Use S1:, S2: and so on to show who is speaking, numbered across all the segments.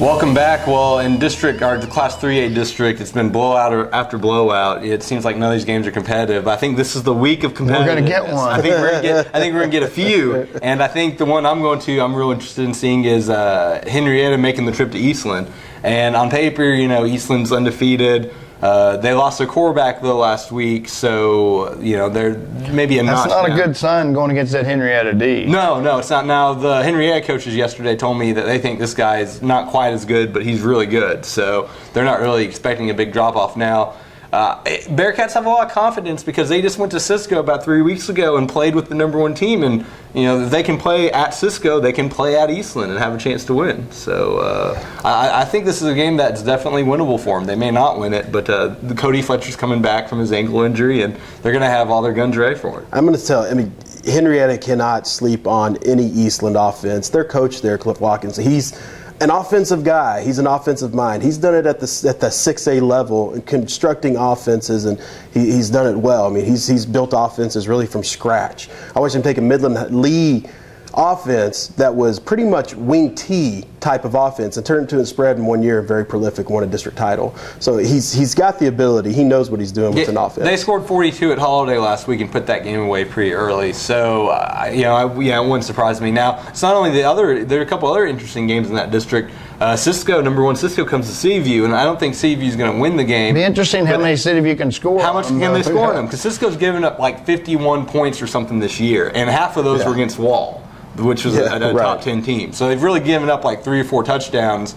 S1: Welcome back. Well, in the Class 3A district, it's been blowout after blowout. It seems like none of these games are competitive. I think this is the week of competitiveness.
S2: We're going to get one.
S1: I think we're going to get a few. And I think the one I'm real interested in seeing is Henrietta making the trip to Eastland. And on paper, Eastland's undefeated. They lost their quarterback though last week, so they're maybe a notch.
S2: That's not
S1: down.
S2: a good sign going against that Henrietta D.
S1: No, it's not. Now the Henrietta coaches yesterday told me that they think this guy's not quite as good, but he's really good. So they're not really expecting a big drop off now. Bearcats have a lot of confidence because they just went to Cisco about 3 weeks ago and played with the #1 team, and if they can play at Cisco, they can play at Eastland and have a chance to win. So I think this is a game that's definitely winnable for them. They may not win it, but Cody Fletcher's coming back from his ankle injury, and they're going to have all their guns ready for it.
S3: I'm going to tell. Henrietta cannot sleep on any Eastland offense. Their coach there, Cliff Watkins, he's an offensive guy. He's an offensive mind. He's done it at the 6A level, constructing offenses, and he's done it well. He's built offenses really from scratch. I watched him take a Midland Lee offense that was pretty much wing T type of offense and turned it into a spread in 1 year, very prolific, won a district title. So he's got the ability. He knows what he's doing with an offense.
S1: They scored 42 at Holiday last week and put that game away pretty early. So it wouldn't surprise me. Now it's not only there are a couple other interesting games in that district. Cisco, #1 Cisco comes to Seaview, and I don't think Seaview is going to win the game.
S2: It'd be interesting how many Cityview can score.
S1: How much can they score on them? Because Cisco's given up like 51 points or something this year, and half of those were against Wall, which was a top 10 team. So they've really given up like 3 or 4 touchdowns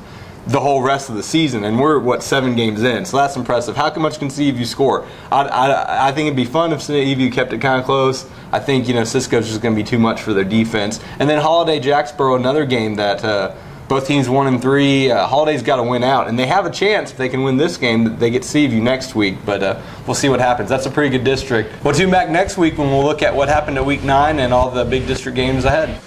S1: the whole rest of the season, and we're 7 games in, so that's impressive. How much can Seaview score? I think it'd be fun if Seaview kept it kind of close. I think Cisco's just going to be too much for their defense. And then Holiday Jacksboro, another game that both teams 1-3. Holiday's got to win out, and they have a chance if they can win this game. They get Seaview next week, but we'll see what happens. That's a pretty good district. We'll tune back next week when we'll look at what happened at Week 9 and all the big district games ahead.